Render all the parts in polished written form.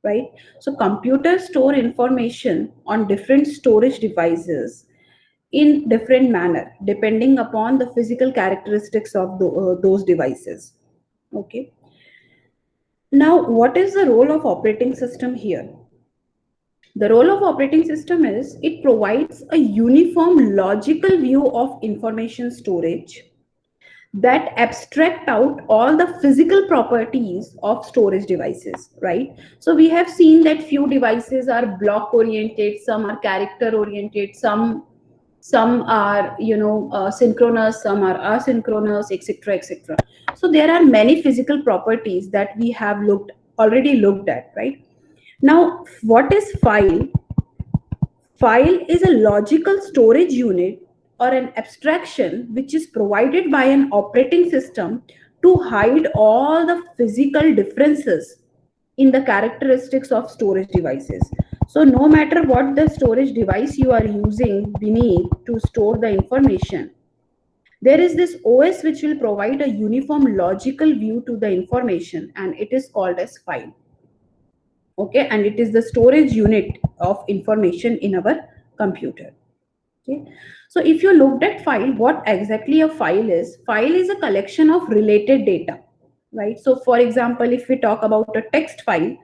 right? So computers store information on different storage devices in different manner depending upon the physical characteristics of those devices. Okay. Now, what is the role of operating system here? The role of operating system is it provides a uniform logical view of information storage that abstract out all the physical properties of storage devices, right? So we have seen that few devices are block oriented, some are character oriented, some are synchronous, some are asynchronous, etc., etc. So there are many physical properties that we have already looked at, right? Now, what is file? File is a logical storage unit or an abstraction which is provided by an operating system to hide all the physical differences in the characteristics of storage devices. So, no matter what the storage device you are using beneath to store the information, there is this OS which will provide a uniform logical view to the information, and it is called as file. Okay, and it is the storage unit of information in our computer. Okay, so if you looked at file, what exactly a file is a collection of related data, right? So for example, if we talk about a text file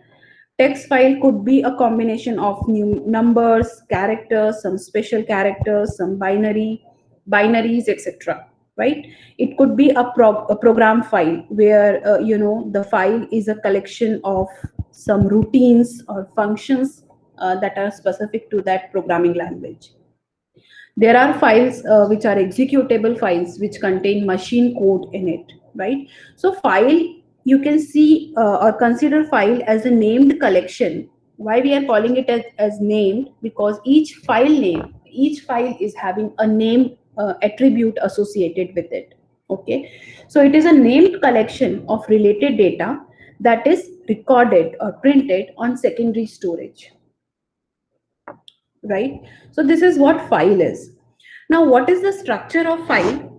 could be a combination of new numbers, characters, some special characters, some binaries, etc., right? It could be a program file where the file is a collection of some routines or functions that are specific to that programming language. There are files which are executable files which contain machine code in it, right? So file, you can see or consider file as a named collection. Why we are calling it as named? Because each file is having a name attribute associated with it. Okay, so it is a named collection of related data that is recorded or printed on secondary storage, right? So this is what file is. Now, what is the structure of file?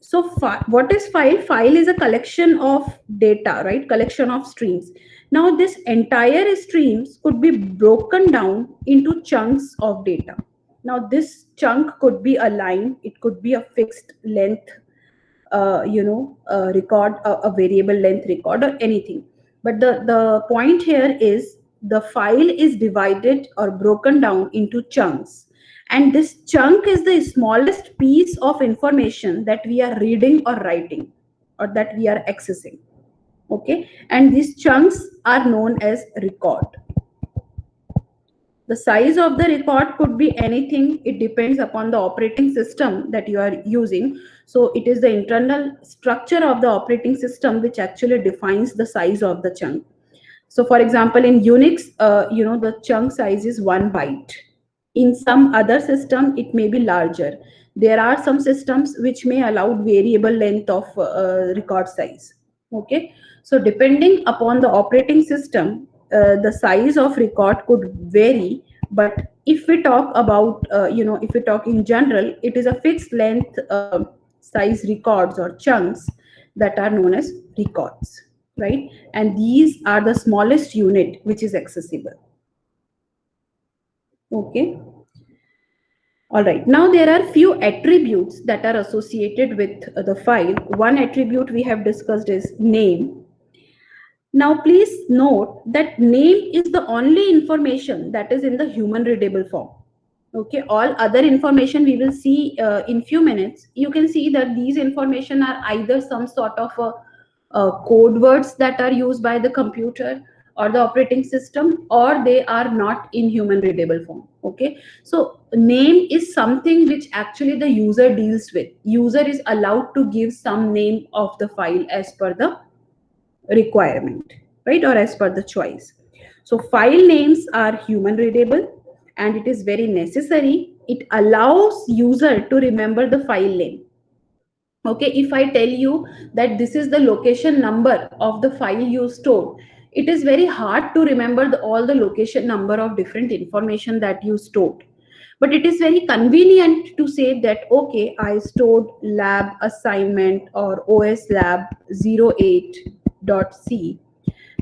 So what is file? File is a collection of data, right? Collection of streams. Now this entire streams could be broken down into chunks of data. Now this chunk could be a line, it could be a fixed length record, a variable length record, or anything. But the point here is the file is divided or broken down into chunks, and this chunk is the smallest piece of information that we are reading or writing or that we are accessing. Okay, and these chunks are known as record. The size of the record could be anything. It depends upon the operating system that you are using. So it is the internal structure of the operating system which actually defines the size of the chunk. So for example, in Unix, the chunk size is 1 byte. In some other system, it may be larger. There are some systems which may allow variable length of record size. Okay, so depending upon the operating system, the size of record could vary. But if we talk about, if we talk in general, it is a fixed length size records or chunks that are known as records, right? And these are the smallest unit which is accessible. Okay. All right. Now there are few attributes that are associated with the file. One attribute we have discussed is name. Now please note that name is the only information that is in the human readable form. Okay, all other information we will see in few minutes. You can see that these information are either some sort of code words that are used by the computer or the operating system, or they are not in human readable form. Okay, so name is something which actually the user deals with. User is allowed to give some name of the file as per the requirement, right, or as per the choice. So file names are human readable, and it is very necessary. It allows user to remember the file name. Okay, if I tell you that this is the location number of the file you stored, it is very hard to remember all the location number of different information that you stored. But it is very convenient to say that, okay, I stored lab assignment or OS lab 08.c,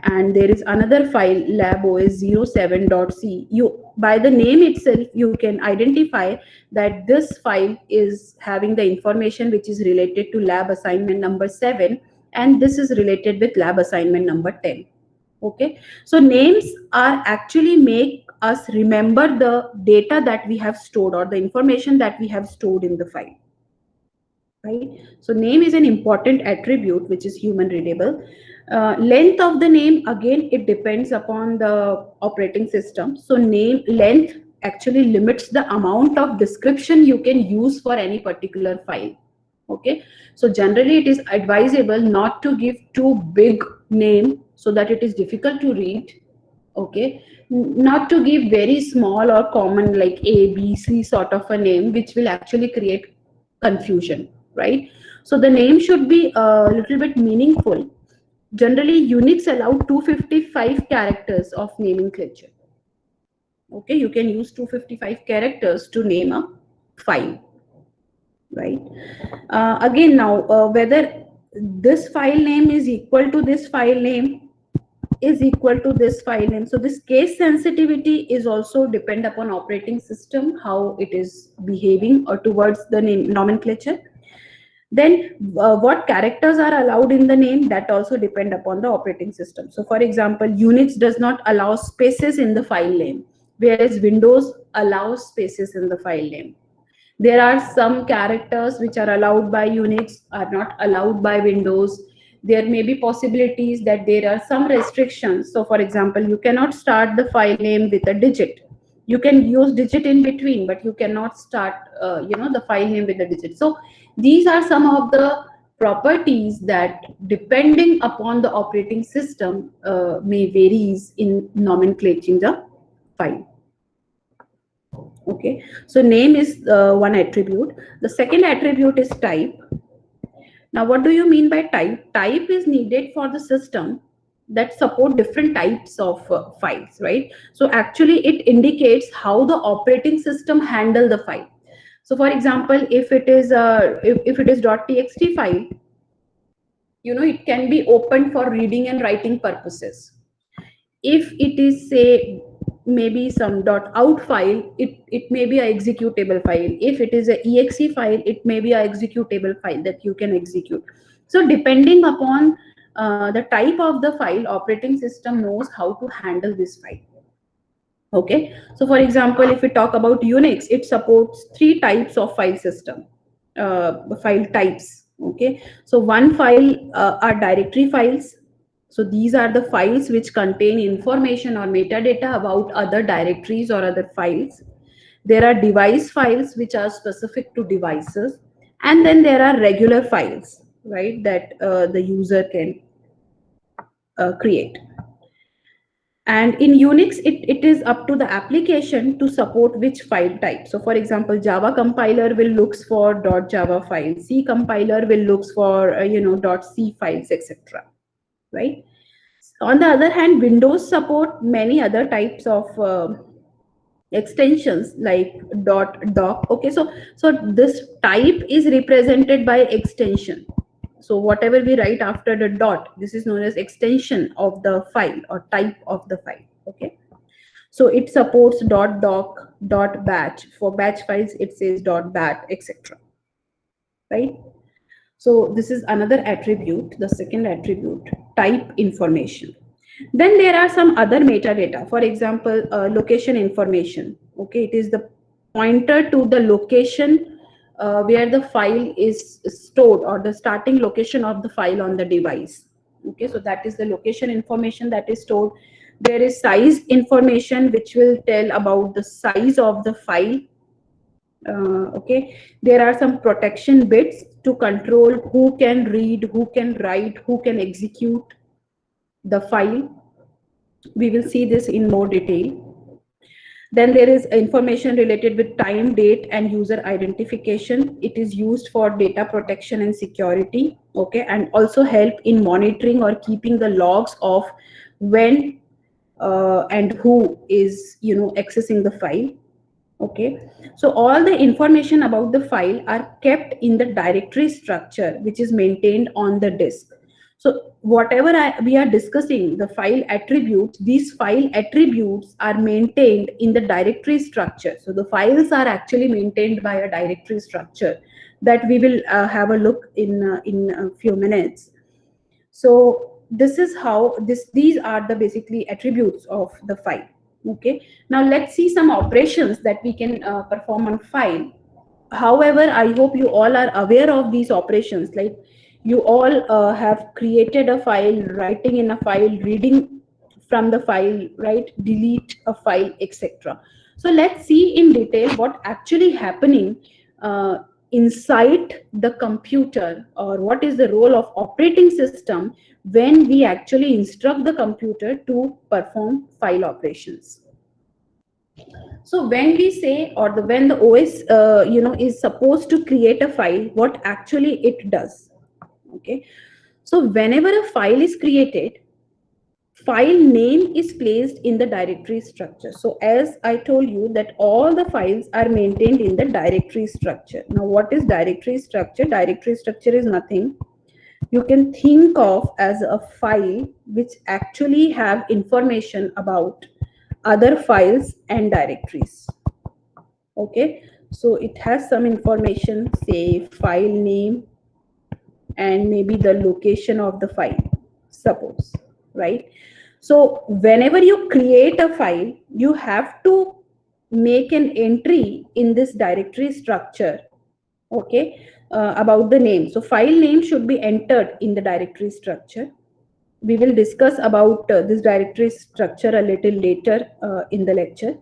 And there is another file labos07.c. You, by the name itself, you can identify that this file is having the information which is related to lab assignment number 7, and this is related with lab assignment number 10. Okay, so names are actually make us remember the data that we have stored or the information that we have stored in the file, right? So name is an important attribute which is human readable. Length of the name, again, it depends upon the operating system. So name length actually limits the amount of description you can use for any particular file. Okay, so generally it is advisable not to give too big name so that it is difficult to read. Okay, not to give very small or common like A, B, C sort of a name, which will actually create confusion, right? So the name should be a little bit meaningful. Generally, Unix allow 255 characters of nomenclature. Okay, you can use 255 characters to name a file, right? Again, now whether this file name is equal to this file name is equal to this file name. So this case sensitivity is also depend upon operating system, how it is behaving or towards the name nomenclature. Then what characters are allowed in the name, that also depend upon the operating system. So for example, Unix does not allow spaces in the file name, whereas Windows allows spaces in the file name. There are some characters which are allowed by Unix are not allowed by Windows. There may be possibilities that there are some restrictions. So for example, you cannot start the file name with a digit. You can use digit in between, but you cannot start the file name with a digit. So these are some of the properties that, depending upon the operating system, may varies in nomenclating the file. Okay, so name is one attribute. The second attribute is type. Now, what do you mean by type? Type is needed for the system that support different types of files, right? So actually it indicates how the operating system handle the file. So for example, if it is if it is .txt file, it can be opened for reading and writing purposes. If it is, say, maybe some .out file, it may be a executable file. If it is a exe file, it may be a executable file that you can execute. So depending upon the type of the file, operating system knows how to handle this file. Okay, so for example, if we talk about Unix, it supports 3 types of file system, file types. Okay, so one file are directory files. So these are the files which contain information or metadata about other directories or other files. There are device files which are specific to devices, and then there are regular files, right, that the user can create. And in Unix, it is up to the application to support which file type. So for example, Java compiler will looks for .java files, C compiler will looks for .c files, etc. Right? On the other hand, Windows support many other types of extensions like .doc. Okay, so this type is represented by extension. So whatever we write after the dot, this is known as extension of the file or type of the file. Okay, so it supports .doc, .batch. For batch files, it says .bat, etc. Right? So this is another attribute, the second attribute, type information. Then there are some other metadata. For example, location information. Okay, it is the pointer to the location where the file is stored, or the starting location of the file on the device. Okay, so that is the location information that is stored. There is size information, which will tell about the size of the file. Okay, there are some protection bits to control who can read, who can write, who can execute the file. We will see this in more detail. Then there is information related with time, date, and user identification. It is used for data protection and security. Okay, and also help in monitoring or keeping the logs of when and who is accessing the file. Okay, so all the information about the file are kept in the directory structure, which is maintained on the disk. So whatever we are discussing, the file attributes, these file attributes are maintained in the directory structure. So the files are actually maintained by a directory structure that we will have a look in a few minutes. So this is how these are the basically attributes of the file. Okay. Now let's see some operations that we can perform on file. However, I hope you all are aware of these operations. Like you all have created a file, writing in a file, reading from the file, right? Delete a file, etc. So let's see in detail what actually happening uh, inside the computer, or what is the role of operating system when we actually instruct the computer to perform file operations. So when we say, or when the OS is supposed to create a file, what actually it does. Okay. So whenever a file is created, file name is placed in the directory structure. So as I told you that all the files are maintained in the directory structure. Now what is directory structure? Directory structure is nothing you can think of as a file which actually have information about other files and directories. Okay, so it has some information, say file name and maybe the location of the file, suppose, right? So whenever you create a file, you have to make an entry in this directory structure, okay, about the name. So file name should be entered in the directory structure. We will discuss about this directory structure a little later in the lecture.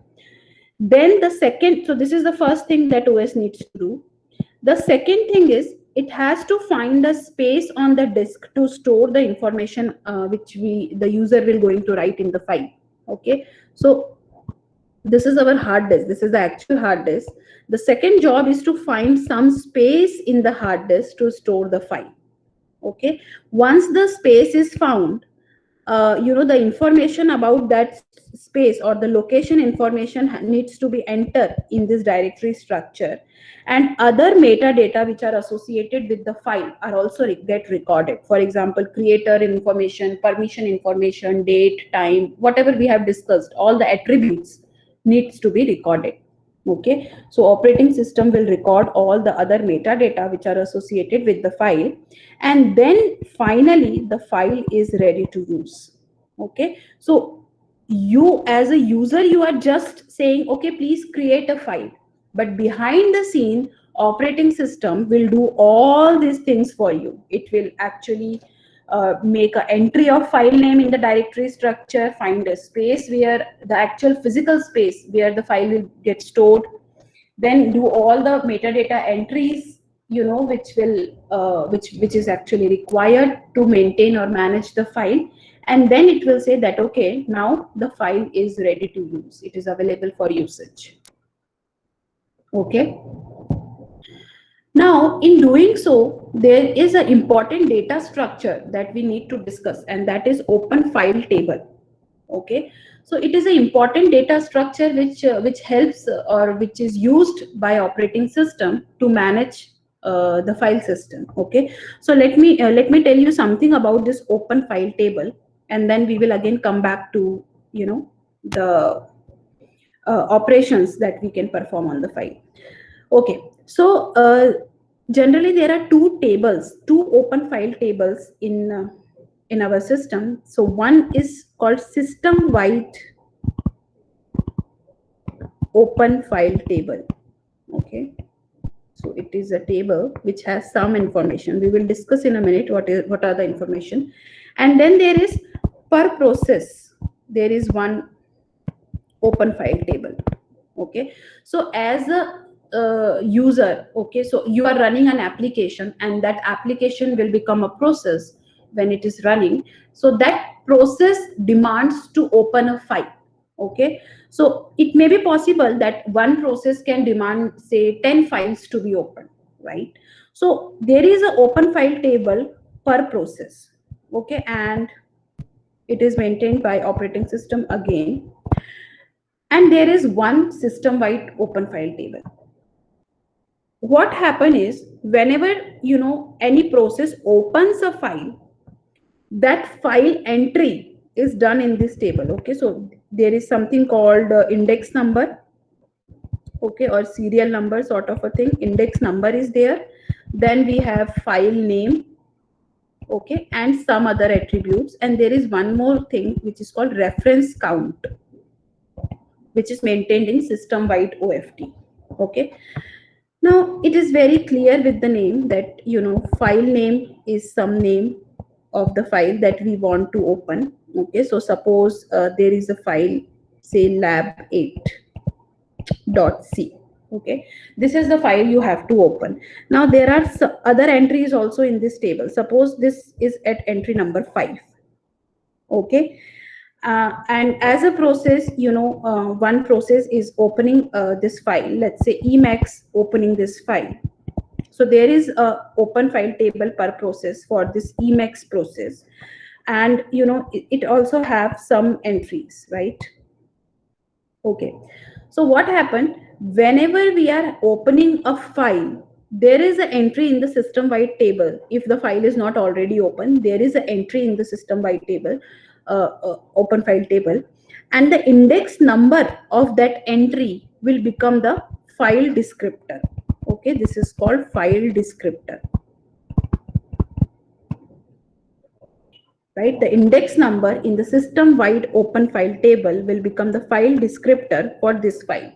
Then the second, so this is the first thing that OS needs to do. The second thing is it has to find a space on the disk to store the information which the user will going to write in the file. Okay, so this is our hard disk. This is the actual hard disk. The second job is to find some space in the hard disk to store the file. Okay, once the space is found, the information about that space or the location information needs to be entered in this directory structure, and other metadata which are associated with the file are also get recorded. For example, creator information, permission information, date, time, whatever we have discussed, all the attributes needs to be recorded. Okay, so operating system will record all the other metadata which are associated with the file, and then finally the file is ready to use. Okay, so you as a user, you are just saying, okay, please create a file, but behind the scene operating system will do all these things for you. It will actually make an entry of file name in the directory structure, find a space where the actual physical space where the file will get stored, then do all the metadata entries, which will which is actually required to maintain or manage the file, and then it will say that okay, now the file is ready to use, it is available for usage. Okay. Now, in doing so, there is an important data structure that we need to discuss, and that is open file table. Okay, so it is an important data structure which helps or which is used by operating system to manage the file system. Okay, so let me tell you something about this open file table, and then we will again come back to the operations that we can perform on the file. Okay, so generally there are two open file tables in our system. So one is called system wide open file table. Okay, so it is a table which has some information. We will discuss in a minute what are the information. And then there is per process, there is one open file table. Okay, so as a user, okay, so you are running an application, and that application will become a process when it is running. So that process demands to open a file. Okay, so it may be possible that one process can demand, say, 10 files to be opened, right? So there is an open file table per process. Okay, and it is maintained by operating system again, and there is one system wide open file table. What happens is, whenever any process opens a file, that file entry is done in this table. Okay, so there is something called index number, okay, or serial number sort of a thing. Index number is there, then we have file name, okay, and some other attributes, and there is one more thing which is called reference count, which is maintained in system wide OFT. Okay, now it is very clear with the name that, you know, file name is some name of the file that we want to open. Okay, so suppose there is a file, say lab8.c. Okay, this is the file you have to open. Now there are other entries also in this table. Suppose this is at entry number 5. Okay, and as a process, you know, one process is opening this file, let's say Emacs opening this file. So there is a open file table per process for this Emacs process, and you know, it also have some entries, right? Okay, so what happened, whenever we are opening a file, there is an entry in the system wide table. If the file is not already open, there is an entry in the system wide table, open file table, and the index number of that entry will become the file descriptor. Okay, this is called file descriptor. Right, the index number in the system wide open file table will become the file descriptor for this file.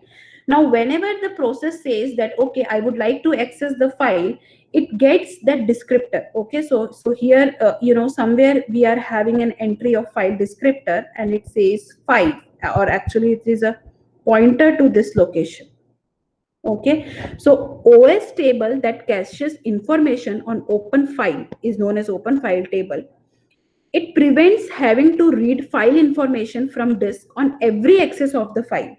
Now whenever the process says that, okay, I would like to access the file, it gets that descriptor. Okay, so here, you know, somewhere we are having an entry of file descriptor and it says 5, or actually it is a pointer to this location. Okay, so OS table that caches information on open file is known as open file table. It prevents having to read file information from disk on every access of the file.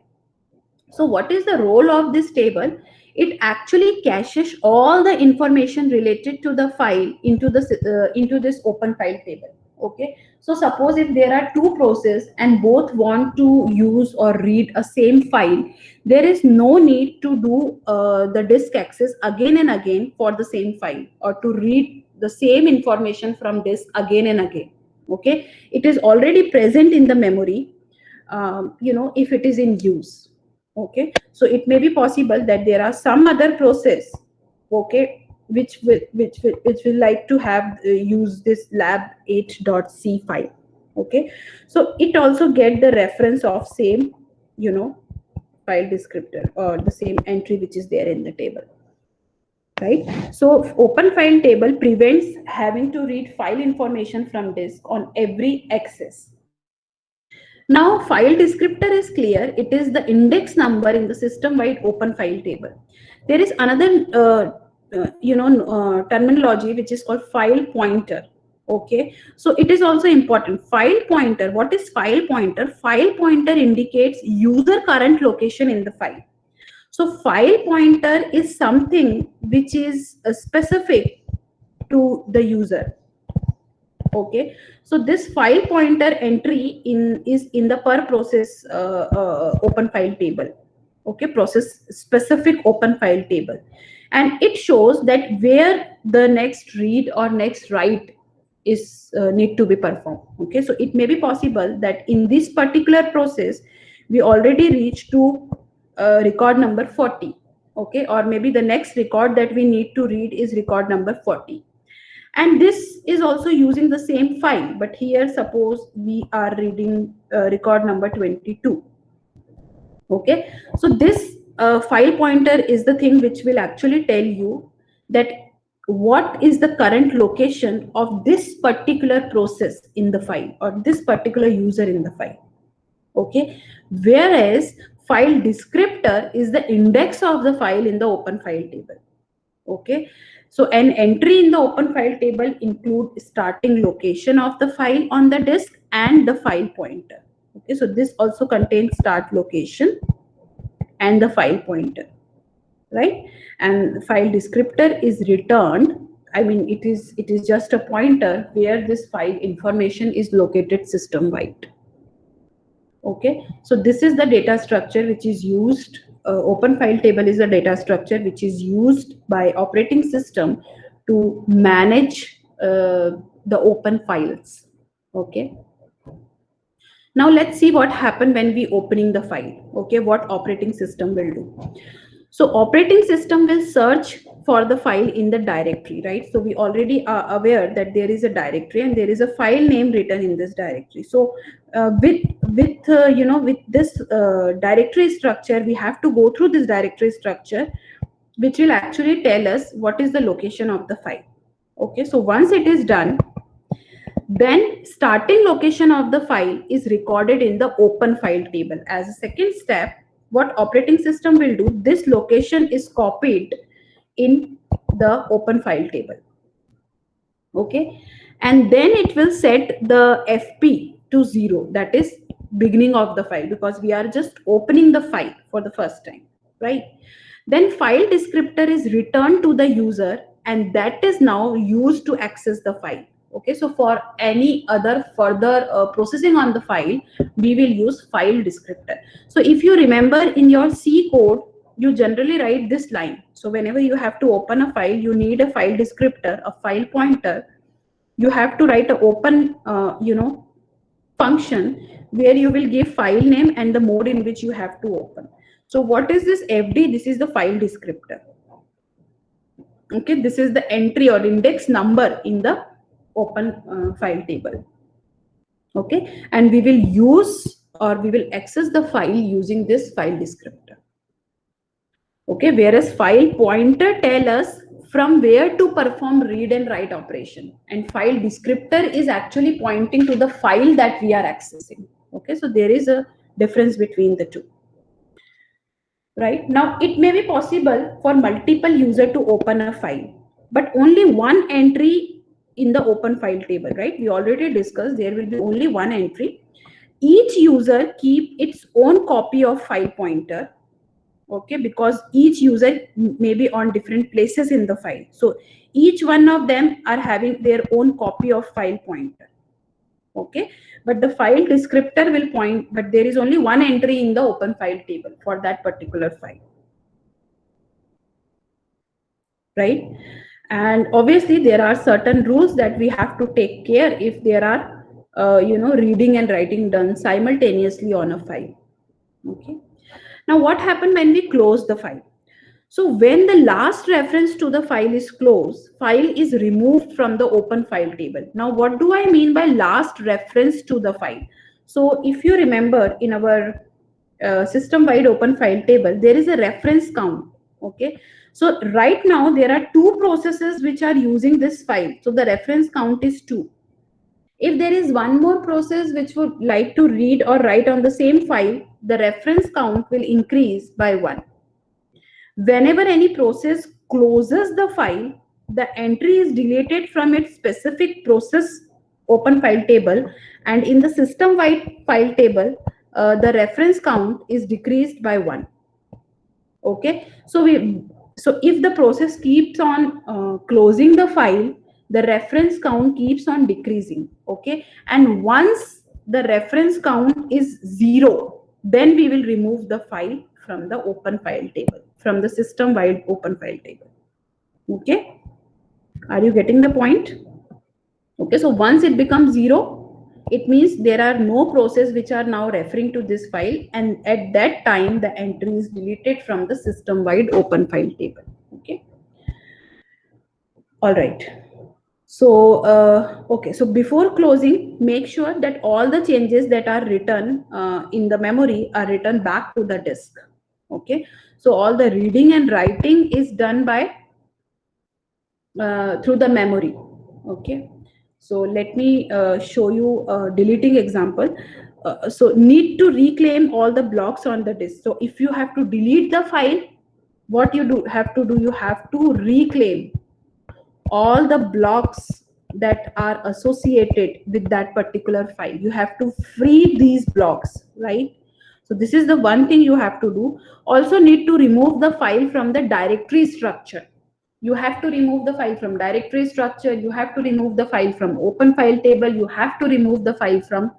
So what is the role of this table? It actually caches all the information related to the file into this open file table. Okay, so suppose if there are two processes and both want to use or read a same file, there is no need to do the disk access again and again for the same file, or to read the same information from disk again and again. Okay, it is already present in the memory, you know, if it is in use. Okay, so it may be possible that there are some other process, okay, which will like to have use this lab8.c file. Okay, so it also get the reference of same, you know, file descriptor or the same entry which is there in the table. Right, so open file table prevents having to read file information from disk on every access. Now file descriptor is clear, it is the index number in the system wide open file table. There is another terminology which is called file pointer. Okay, so it is also important. File pointer, what is file pointer? File pointer indicates user current location in the file. So file pointer is something which is specific to the user. Okay, so this file pointer entry is in the per process open file table. Okay, process specific open file table, and it shows that where the next read or next write is need to be performed. Okay, so it may be possible that in this particular process we already reached to record number 40. Okay, or maybe the next record that we need to read is record number 40, and this is also using the same file, but here suppose we are reading record number 22. Okay, so this file pointer is the thing which will actually tell you that what is the current location of this particular process in the file, or this particular user in the file. Okay, whereas file descriptor is the index of the file in the open file table. Okay, so an entry in the open file table include starting location of the file on the disk and the file pointer. Okay, so this also contains start location and the file pointer, right? And file descriptor is returned, I mean it is just a pointer where this file information is located system wide. Okay, so this is the data structure which is used. Open file table is a data structure which is used by operating system to manage the open files. Okay. Now let's see what happened when we opening the file. Okay, what operating system will do. So operating system will search for the file in the directory, right? So we already are aware that there is a directory and there is a file name written in this directory. So with this directory structure, we have to go through this directory structure, which will actually tell us what is the location of the file. Okay, so once it is done, then starting location of the file is recorded in the open file table. As a second step, what operating system will do, this location is copied in the open file table. Okay, and then it will set the FP to 0, that is beginning of the file, because we are just opening the file for the first time, right? Then file descriptor is returned to the user, and that is now used to access the file. Okay, so for any other further processing on the file, we will use file descriptor. So if you remember, in your C code, you generally write this line. So whenever you have to open a file, you need a file descriptor, a file pointer. You have to write a open function where you will give file name and the mode in which you have to open. So what is this FD? This is the file descriptor. Okay, this is the entry or index number in the open file table. Okay, and we will use or we will access the file using this file descriptor. Okay, whereas file pointer tell us from where to perform read and write operation, and file descriptor is actually pointing to the file that we are accessing. Okay, so there is a difference between the two. Right now, it may be possible for multiple user to open a file, but only one entry in the open file table, right? We already discussed there will be only one entry. Each user keep its own copy of file pointer. Okay, because each user may be on different places in the file, so each one of them are having their own copy of file pointer. Okay, but the file descriptor will point, but there is only one entry in the open file table for that particular file, right? And obviously there are certain rules that we have to take care if there are reading and writing done simultaneously on a file. Okay, now what happened when we close the file? So when the last reference to the file is closed, file is removed from the open file table. Now what do I mean by last reference to the file? So if you remember, in our system-wide open file table, there is a reference count. Okay, so right now there are two processes which are using this file. So the reference count is 2. If there is one more process which would like to read or write on the same file, the reference count will increase by 1. Whenever any process closes the file, the entry is deleted from its specific process open file table, and in the system-wide file table, the reference count is decreased by 1. Okay, so if the process keeps on closing the file, the reference count keeps on decreasing. Okay, and once the reference count is 0, then we will remove the file from the open file table, from the system wide open file table. Okay, are you getting the point? Okay, so once it becomes 0, it means there are no process which are now referring to this file, and at that time the entry is deleted from the system wide open file table. Okay, all right. So okay, so before closing, make sure that all the changes that are written in the memory are written back to the disk. Okay, so all the reading and writing is done by through the memory. Okay, so let me show you a deleting example. So need to reclaim all the blocks on the disk. So if you have to delete the file, what you have to do, you have to reclaim all the blocks that are associated with that particular file. You have to free these blocks, right? So this is the one thing you have to do. Also need to remove the file from the directory structure. You have to remove the file from directory structure. You have to remove the file from open file table. You have to remove the file from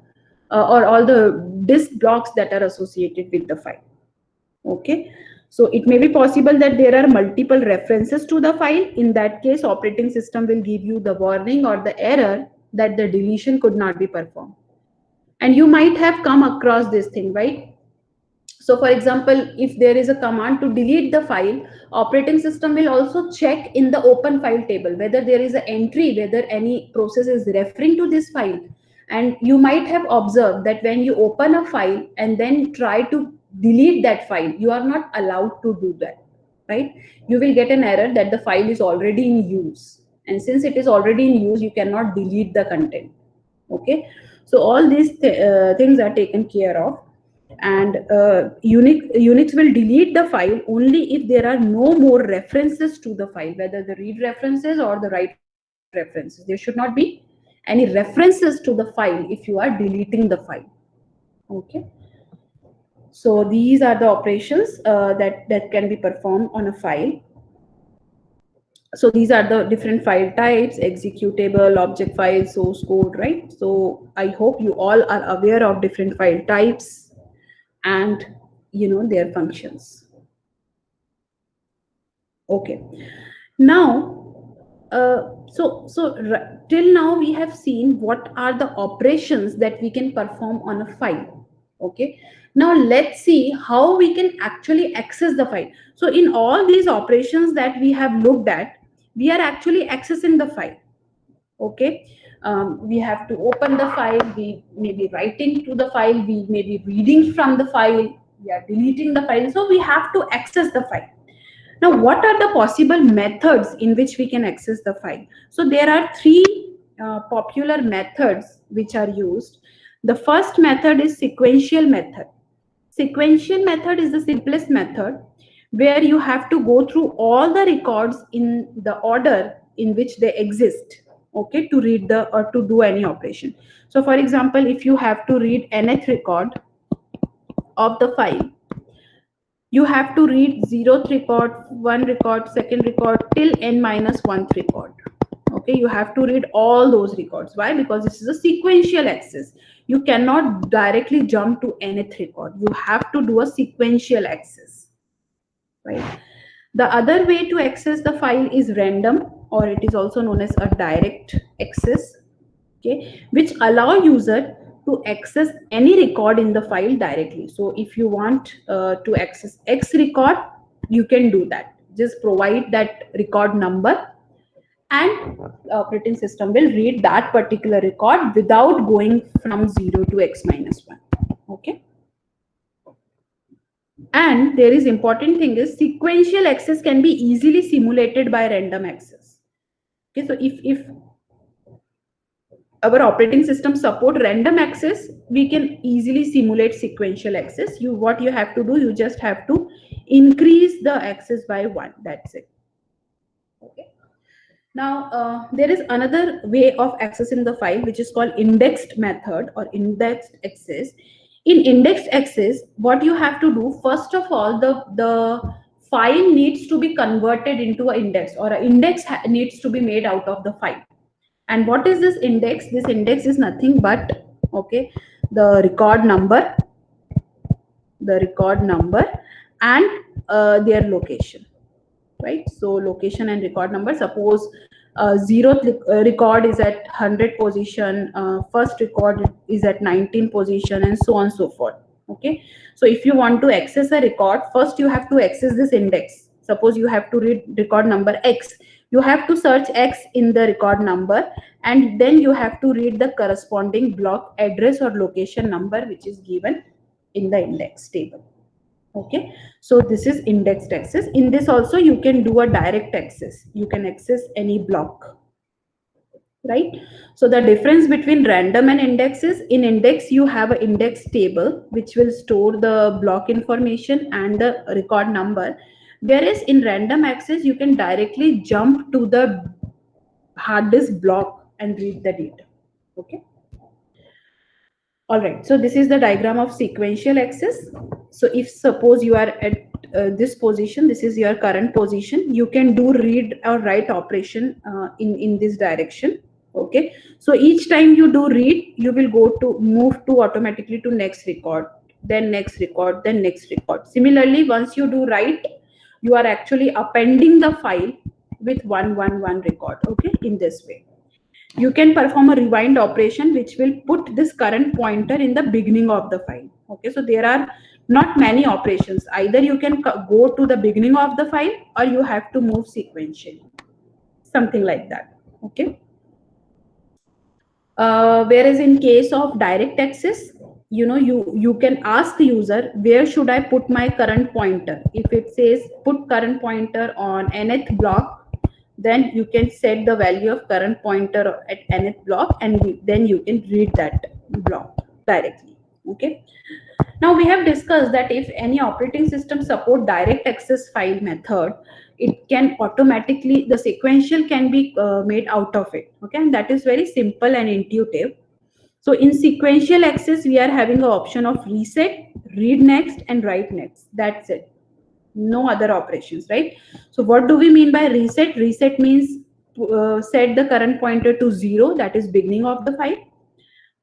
or all the disk blocks that are associated with the file. Okay, so it may be possible that there are multiple references to the file. In that case, operating system will give you the warning or the error that the deletion could not be performed. And you might have come across this thing, right? So for example, if there is a command to delete the file, operating system will also check in the open file table whether there is an entry, whether any process is referring to this file. And you might have observed that when you open a file and then try to delete that file, you are not allowed to do that, right? You will get an error that the file is already in use. And since it is already in use, you cannot delete the content. Okay. So all these things are taken care of. And Unix will delete the file only if there are no more references to the file, whether the read references or the write references. There should not be any references to the file if you are deleting the file. Okay. So these are the operations that can be performed on a file. So these are the different file types: executable, object file, source code, right? So I hope you all are aware of different file types and their functions. Okay. Now till now we have seen what are the operations that we can perform on a file. Okay. Now let's see how we can actually access the file. So in all these operations that we have looked at, we are actually accessing the file. Okay. We have to open the file, we may be writing to the file, we may be reading from the file, we are deleting the file. So we have to access the file. Now, what are the possible methods in which we can access the file? So there are three popular methods which are used. The first method is sequential method. Sequential method is the simplest method, where you have to go through all the records in the order in which they exist, okay, to read the or to do any operation. So for example, if you have to read nth record of the file, you have to read 0th record, 1 record, 2nd record till n minus 1th record. Okay, you have to read all those records. Why? Because this is a sequential access. You cannot directly jump to nth record. You have to do a sequential access, right? The other way to access the file is random, or it is also known as a direct access, okay, which allow user to access any record in the file directly. So if you want to access X record, you can do that. Just provide that record number and the operating system will read that particular record without going from 0 to X minus 1. Okay. And there is important thing is sequential access can be easily simulated by random access. Okay, so if our operating system support random access, we can easily simulate sequential access. What you have to do, you just have to increase the access by 1. That's it. Okay. Now there is another way of accessing the file, which is called indexed method or indexed access. In indexed access, what you have to do, first of all, the file needs to be converted into an index, or an index needs to be made out of the file. And what is this index? This index is nothing but, okay, the record number and their location, right? So location and record number. Suppose 0th record is at 100 position, first record is at 19 position, and so on and so forth. Okay, so if you want to access a record, first you have to access this index. Suppose you have to read record number X, you have to search X in the record number, and then you have to read the corresponding block address or location number which is given in the index table. Okay, so this is indexed access. In this also you can do a direct access. You can access any block, right? So the difference between random and index is, in index you have an index table which will store the block information and the record number, whereas in random access you can directly jump to the hard disk block and read the data. Okay. All right, so this is the diagram of sequential access. So if suppose you are at this position, this is your current position, you can do read or write operation in this direction. Okay, so each time you do read, you will move to automatically to next record, then next record, then next record. Similarly, once you do write, you are actually appending the file with 111 record. Okay, in this way. you can perform a rewind operation which will put this current pointer in the beginning of the file. Okay, so there are not many operations. Either you can go to the beginning of the file or you have to move sequentially, something like that. Okay. Whereas in case of direct access, you can ask the user, where should I put my current pointer? If it says put current pointer on nth block, then you can set the value of current pointer at nth block, and then you can read that block directly. Okay. Now we have discussed that if any operating system support direct access file method, it can automatically, the sequential can be made out of it. Okay, and that is very simple and intuitive. So in sequential access, we are having an option of reset, read next, and write next. That's it. No other operations, right? So what do we mean by reset? Reset means set the current pointer to 0, that is beginning of the file.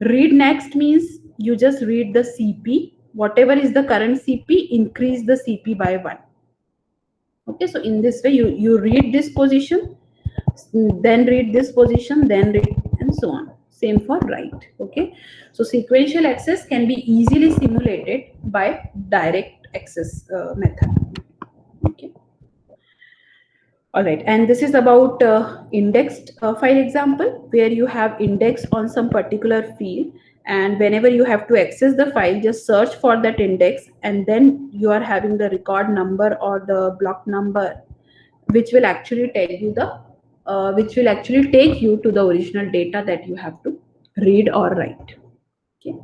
Read next means you just read the CP, whatever is the current CP, increase the CP by 1. Okay, so in this way you read this position, then read this position, then read, and so on. Same for write. Okay, so sequential access can be easily simulated by direct access method. Okay. All right, and this is about indexed file example, where you have index on some particular field, and whenever you have to access the file, just search for that index, and then you are having the record number or the block number, which will actually tell you the which will actually take you to the original data that you have to read or write. Okay.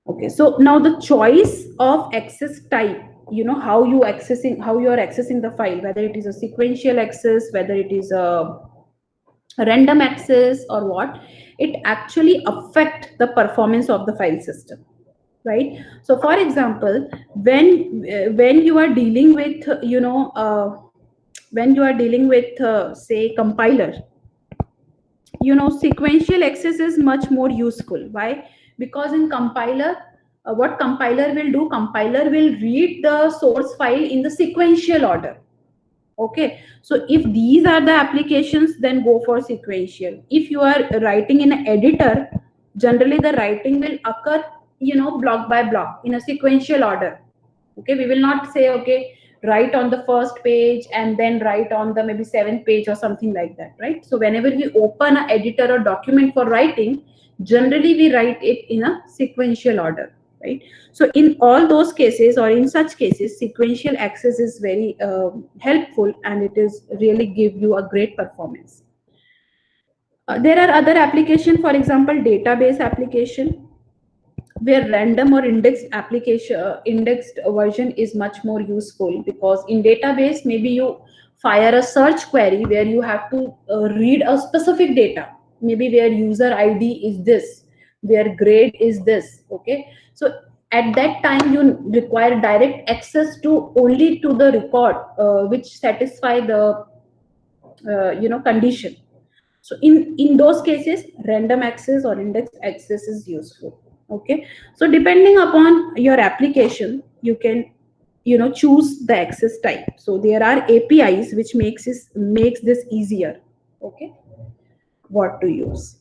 Okay, so now the choice of access type, how you are accessing the file, whether it is a sequential access, whether it is a random access or what, it actually affect the performance of the file system, right? So for example, when you are dealing with say compiler, sequential access is much more useful. Why? Because in compiler, what compiler will do, compiler will read the source file in the sequential order. Okay, so if these are the applications, then go for sequential. If you are writing in an editor, generally the writing will occur block by block in a sequential order. Okay, we will not say, okay, write on the first page and then write on the maybe 7th page or something like that, right? So whenever we open an editor or document for writing, generally we write it in a sequential order, right? So in all those cases, or in such cases, sequential access is very helpful, and it is really give you a great performance. There are other application, for example, database application, where random or indexed version is much more useful, because in database maybe you fire a search query where you have to read a specific data, maybe where user ID is this, where grade is this. Okay, so at that time you require direct access to only to the record which satisfy the condition. So in those cases, random access or indexed access is useful. Okay, so depending upon your application, you can choose the access type. So there are APIs which makes this easier. Okay, what to use.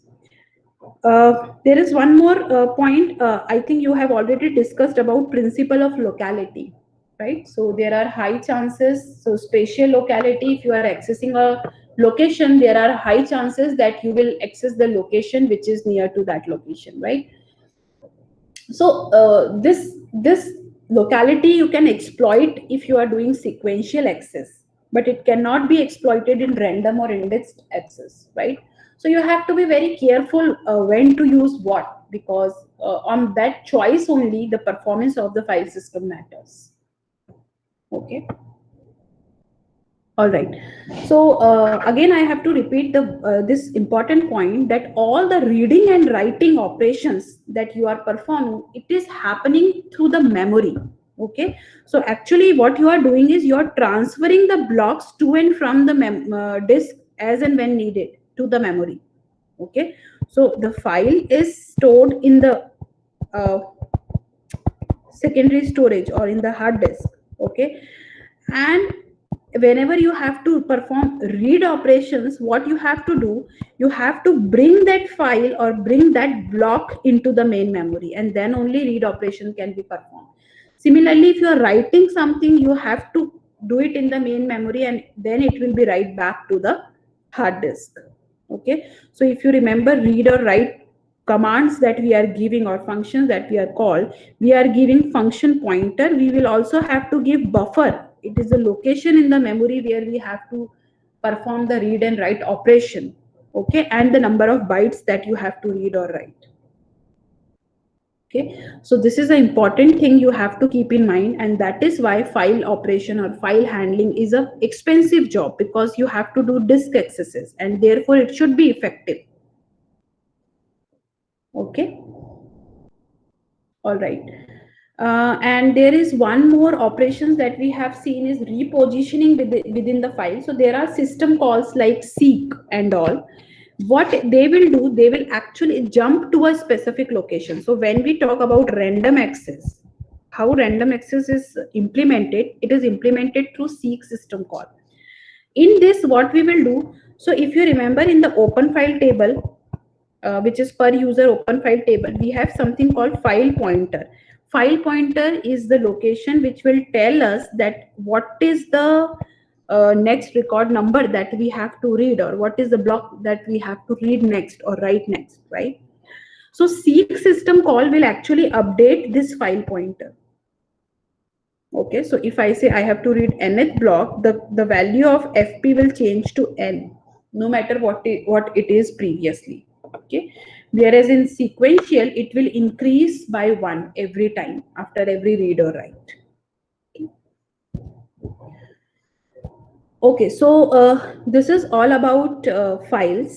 There is one more point. I think you have already discussed about principle of locality, right? So there are high chances. So spatial locality, if you are accessing a location, there are high chances that you will access the location which is near to that location, right? So this locality you can exploit if you are doing sequential access, but it cannot be exploited in random or indexed access, right? So you have to be very careful when to use what, because on that choice only the performance of the file system matters. Okay. All right. So again, I have to repeat this important point, that all the reading and writing operations that you are performing, it is happening through the memory. Okay. So actually, what you are doing is you are transferring the blocks to and from the disk as and when needed to the memory. Okay. So the file is stored in the secondary storage or in the hard disk. Okay. And whenever you have to perform read operations, what you have to do, you have to bring that file or bring that block into the main memory, and then only read operation can be performed. Similarly, if you are writing something, you have to do it in the main memory, and then it will be write back to the hard disk. Okay, so if you remember, read or write commands that we are giving or functions that we are called, we are giving function pointer. We will also have to give buffer. It is a location in the memory where we have to perform the read and write operation. Okay, and the number of bytes that you have to read or write. Okay, so this is an important thing you have to keep in mind, and that is why file operation or file handling is a expensive job, because you have to do disk accesses, and therefore it should be effective. Okay, all right. And there is one more operations that we have seen is repositioning within the file. So there are system calls like seek and all. What they will do, they will actually jump to a specific location. So when we talk about random access, how random access is implemented, it is implemented through seek system call. In this, what we will do, so if you remember in the open file table, which is per user open file table, we have something called file pointer. File pointer is the location which will tell us that what is the next record number that we have to read, or what is the block that we have to read next or write next, right? So seek system call will actually update this file pointer. Okay, so if I say I have to read nth block, the value of fp will change to n, no matter what it is previously. Okay, whereas in sequential it will increase by 1 every time after every read or write. Okay, so this is all about files.